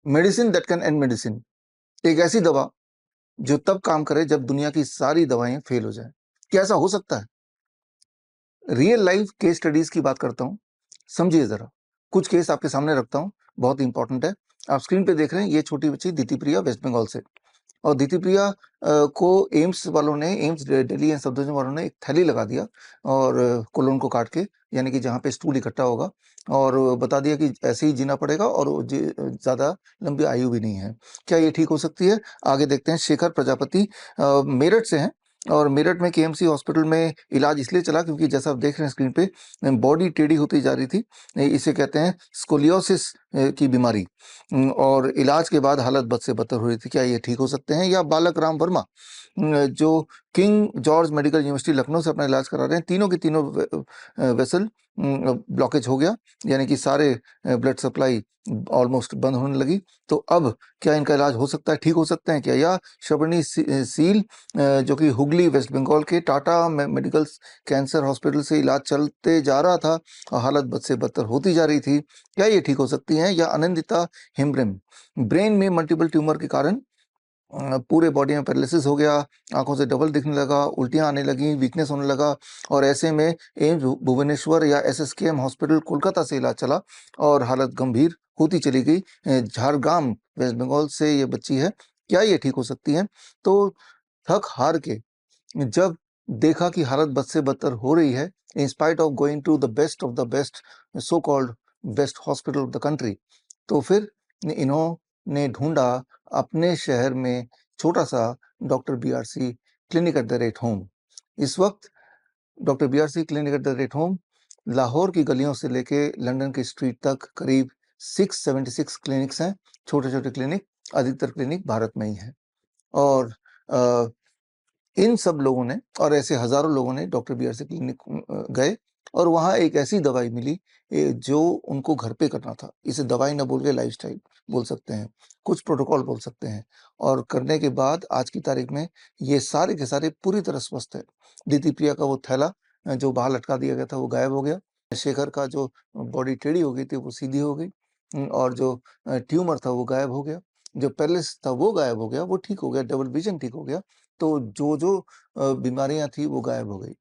Medicine that can and medicine, एक ऐसी दवा जो तब काम करे जब दुनिया की सारी दवाएं फेल हो जाएं। क्या ऐसा हो सकता है? रियल लाइफ केस स्टडीज की बात करता हूँ, समझिए जरा। कुछ केस आपके सामने रखता हूँ, बहुत इंपॉर्टेंट है। आप स्क्रीन पे देख रहे हैं, ये छोटी बच्ची दीति प्रिया वेस्ट बंगाल से। और दीति प्रिया को एम्स वालों ने, एम्स दिल्ली एम्स सफदरजंग वालों ने एक थैली लगा दिया और कोलोन को काट के, यानी कि जहाँ पे स्टूल इकट्ठा होगा, और बता दिया कि ऐसे ही जीना पड़ेगा और ज़्यादा लंबी आयु भी नहीं है। क्या ये ठीक हो सकती है? आगे देखते हैं। शेखर प्रजापति मेरठ से हैं, और मेरठ में केएमसी हॉस्पिटल में इलाज इसलिए चला क्योंकि जैसा आप देख रहे हैं स्क्रीन पे, बॉडी टेढ़ी होती जा रही थी। इसे कहते हैं स्कोलियोसिस की बीमारी। और इलाज के बाद हालत बद से बदतर हो रही थी। क्या ये ठीक हो सकते हैं? या बालक राम वर्मा, जो king George medical university Lucknow से अपना इलाज करा रहे हैं, तीनों की तीनों वेसल ब्लॉकेज हो गया, यानी कि सारे ब्लड सप्लाई ऑलमोस्ट बंद होने लगी। तो अब क्या इनका इलाज हो सकता है, ठीक हो सकते हैं क्या? या शबनी सील, जो कि हुगली वेस्ट बंगाल के टाटा मेडिकल कैंसर हॉस्पिटल से इलाज चलते जा रहा था और हालत बद से बदतर होती जा रही थी, क्या ये ठीक हो सकती हैं? या आनंदिता हिमब्रेम, ब्रेन में मल्टीपल ट्यूमर के कारण पूरे बॉडी में पैरालिसिस हो गया, आंखों से डबल दिखने लगा, उल्टियां आने लगी, वीकनेस होने लगा, और ऐसे में एम्स भुवनेश्वर या एसएसकेएम हॉस्पिटल कोलकाता से इलाज चला और हालत गंभीर होती चली गई। झारग्राम वेस्ट बंगाल से ये बच्ची है। क्या ये ठीक हो सकती है? तो थक हार के जब देखा कि हालत बद से बदतर हो रही है, in spite of going to the best of the best, so called best hospital of the country, तो फिर इन्होंने ढूंढा अपने शहर में छोटा सा doctor BRC clinic at the rate home. इस वक्त doctor BRC clinic at the rate home Lahore की गलियों से लेके लंदन की स्ट्रीट तक करीब 676 क्लिनिक्स हैं, छोटे छोटे क्लिनिक। अधिकतर क्लिनिक भारत में ही हैं। और इन सब लोगों ने, और ऐसे हजारों लोगों ने डॉक्टर बीआरसी क्लिनिक गए, और वहाँ एक ऐसी दवाई मिली जो उनको घर पे करना था। इसे दवाई ना बोल के लाइफस्टाइल बोल सकते हैं, कुछ प्रोटोकॉल बोल सकते हैं। और करने के बाद आज की तारीख में ये सारे के सारे पूरी तरह स्वस्थ है। दीदी प्रिया का वो थैला जो बाहर लटका दिया गया था वो गायब हो गया। शेखर का जो बॉडी टेढ़ी हो गई थी वो सीधी हो गई। और जो ट्यूमर था वो गायब हो गया। जो पैरालिसिस था वो गायब हो गया, वो ठीक हो गया। डबल विजन ठीक हो गया। तो जो बीमारियाँ थी वो गायब हो गई।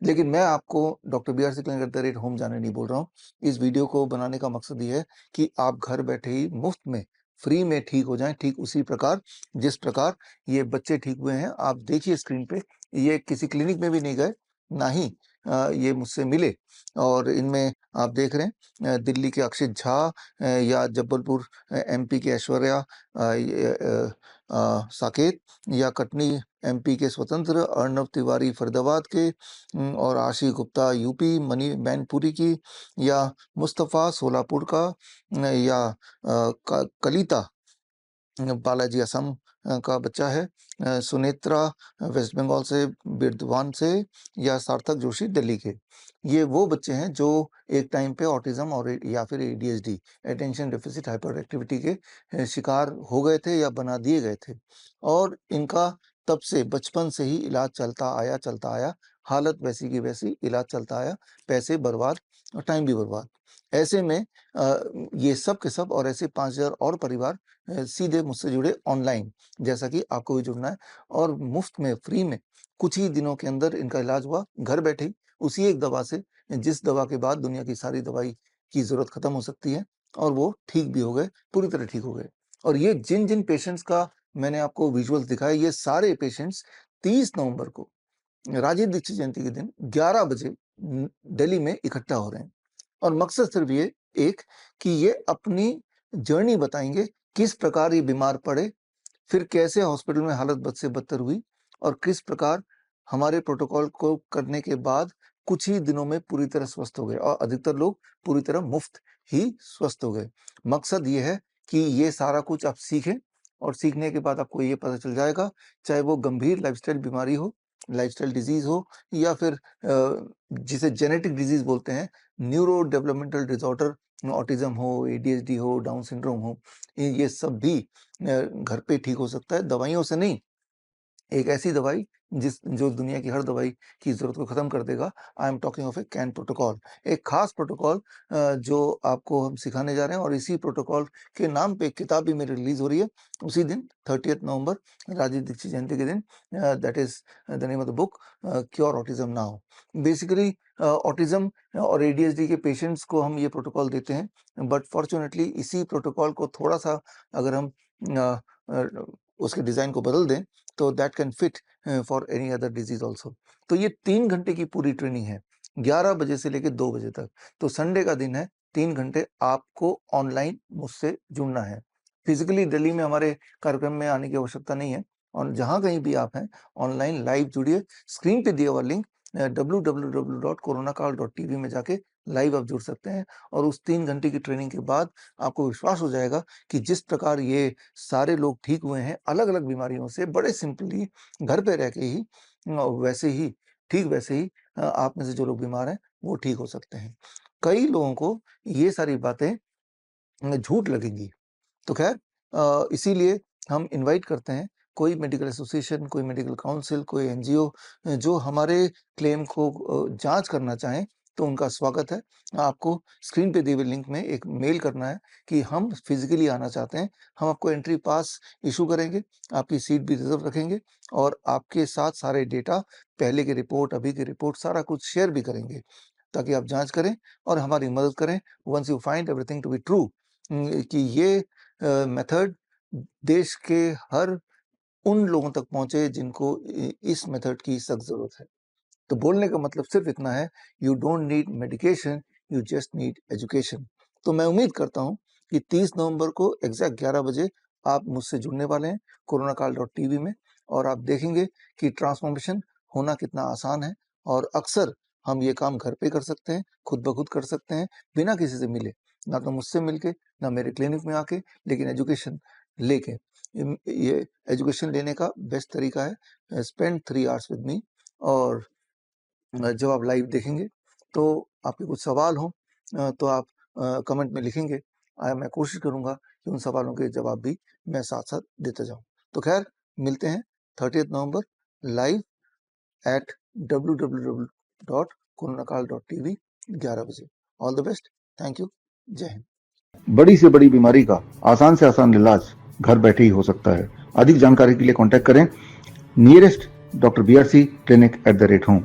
लेकिन मैं आपको doctor BRC clinic at the rate home जाने नहीं बोल रहा हूँ। इस वीडियो को बनाने का मकसद ये है कि आप घर बैठे ही मुफ्त में, फ्री में ठीक हो जाएँ, ठीक उसी प्रकार जिस प्रकार ये बच्चे ठीक हुए हैं। आप देखिए स्क्रीन पे, ये किसी क्लिनिक में भी नहीं गए, ना ही ये मुझसे मिले। और इनमें आप देख रहे हैं दिल्ली के अक्षित झा, या जबलपुर एमपी के ऐश्वर्या साकेत, या कटनी एमपी के स्वतंत्र, अर्णव तिवारी फरीदाबाद के, और आशीष गुप्ता यूपी मनी मैनपुरी की, या मुस्तफ़ा सोलापुर का, या कलिता बालाजी असम का बच्चा है, सुनेत्रा वेस्ट बंगाल से, बिरदवान से, या सार्थक जोशी दिल्ली के। ये वो बच्चे हैं जो एक टाइम पे ऑटिज्म और या फिर ADHD, attention deficit hyper activity के शिकार हो गए थे या बना दिए गए थे। और इनका तब से बचपन से ही इलाज चलता आया। हालत वैसी की वैसी, इलाज चलता आया, पैसे बर्बाद और टाइम भी बर्बाद। ऐसे में ये सब के सब और ऐसे 5000 और परिवार सीधे मुझसे जुड़े ऑनलाइन, जैसा कि आपको भी जुड़ना है। और मुफ्त में, फ्री में, कुछ ही दिनों के अंदर इनका इलाज हुआ घर बैठे ही, उसी एक दवा से, जिस दवा के बाद दुनिया की सारी दवाई की ज़रूरत खत्म हो सकती है। और वो ठीक भी हो गए, पूरी तरह ठीक हो गए। और ये जिन-जिन पेशेंट्स का मैंने आपको विजुअल्स दिखाए, ये सारे पेशेंट्स 30 नवंबर को राजीव दीक्षित जयंती के दिन 11 बजे दिल्ली में इकट्ठा हो रहे हैं। और मकसद सिर्फ ये एक कि ये अपनी जर्नी बताएंगे, किस प्रकार ये बीमार पड़े, फिर कैसे हॉस्पिटल में हालत बद से बदतर हुई, और किस प्रकार हमारे प्रोटोकॉल को करने के बाद कुछ ही दिनों में पूरी तरह स्वस्थ हो गए, और अधिकतर लोग पूरी तरह मुफ्त ही स्वस्थ हो गए। मकसद ये है कि ये सारा कुछ आप सीखें, और सीखने के बाद आपको ये पता चल जाएगा, चाहे वो गंभीर लाइफस्टाइल बीमारी हो, लाइफस्टाइल डिजीज हो, या फिर जिसे जेनेटिक डिजीज बोलते हैं, न्यूरो डेवलपमेंटल डिसऑर्डर, ऑटिज्म हो, एडीएचडी हो, डाउन सिंड्रोम हो, ये सब भी घर पे ठीक हो सकता है, दवाइयों से नहीं। एक ऐसी दवाई जो दुनिया की हर दवाई की ज़रूरत को ख़त्म कर देगा। I am talking of A can protocol. एक ख़ास प्रोटोकॉल जो आपको हम सिखाने जा रहे हैं, और इसी प्रोटोकॉल के नाम पे एक किताब भी मेरी रिलीज़ हो रही है उसी दिन 30th नवंबर, राजीव दीक्षित जयंती के दिन। That is the name of the book, cure autism now. Basically autism और एडीएचडी के पेशेंट्स को हम ये प्रोटोकॉल देते हैं, बट फॉर्च्यूनेटली इसी प्रोटोकॉल को थोड़ा-सा अगर हम अ अ, उसके डिज़ाइन को बदल दें, तो that can fit for any other disease also. तो ये 3 घंटे की पूरी ट्रेनिंग है, 11 बजे से लेके 2 बजे तक। तो संडे का दिन है, 3 घंटे आपको ऑनलाइन मुझसे जुड़ना है। फिज़िकली दिल्ली में हमारे कार्यक्रम में आने की आवश्यकता नहीं है, और जहाँ कहीं भी आप हैं, ऑनलाइन लाइव जुड़िए। स्क्रीन पे दिया हुआ लिंक www.coronacall.tv में जाके लाइव आप जुड़ सकते हैं, और उस 3 घंटे की ट्रेनिंग के बाद आपको विश्वास हो जाएगा कि जिस प्रकार ये सारे लोग ठीक हुए हैं अलग-अलग बीमारियों से, बड़े सिंपली घर पे रह के ही, वैसे ही वैसे ही आप में से जो लोग बीमार हैं, वो ठीक हो सकते हैं। कई लोगों को ये सारी बातें झूठ लगेंगी। तो खैर इसीलिए हम इनवाइट करते हैं कोई मेडिकल एसोसिएशन, कोई मेडिकल काउंसिल, कोई एनजीओ जो हमारे क्लेम को जाँच करना चाहें, तो उनका स्वागत है। आपको स्क्रीन पे दिए हुए लिंक में एक मेल करना है कि हम फिज़िकली आना चाहते हैं। हम आपको एंट्री पास इश्यू करेंगे, आपकी सीट भी रिज़र्व रखेंगे, और आपके साथ सारे डेटा, पहले की रिपोर्ट, अभी की रिपोर्ट, सारा कुछ शेयर भी करेंगे, ताकि आप जाँच करें और हमारी मदद करें। Once you find everything to be true, कि ये मेथड देश के हर उन लोगों तक पहुँचे जिनको इस मेथड की सख्त ज़रूरत है। तो बोलने का मतलब सिर्फ़ इतना है, you don't need medication, you just need education. तो मैं उम्मीद करता हूँ कि 30 नवंबर को एग्ज़ैक्ट 11 बजे आप मुझसे जुड़ने वाले हैं coronacall.tv में, और आप देखेंगे कि ट्रांसफ़ॉर्मेशन होना कितना आसान है, और अक्सर हम ये काम घर पे कर सकते हैं, खुद ब खुद कर सकते हैं, बिना किसी से मिले। ना तो मुझसे मिलके, ना मेरे क्लिनिक में आके, लेकिन एजुकेशन लेके। ये एजुकेशन लेने का बेस्ट तरीका है, स्पेंड 3 आवर्स विद मी, और जब आप लाइव देखेंगे तो आपके कुछ सवाल हों तो आप कमेंट में लिखेंगे। मैं कोशिश करूँगा कि उन सवालों के जवाब भी मैं साथ-साथ देता जाऊँ। तो खैर, मिलते हैं 30th November live at www.coronacall.tv 11 बजे। All the best. Thank you. जय हिंद। बड़ी से बड़ी बीमारी का आसान से आसान इलाज घर बैठे ही हो सकता है। अधिक जानकारी के लिए कॉन्टैक्ट करें नियरेस्ट डॉक्टर BRC clinic@home।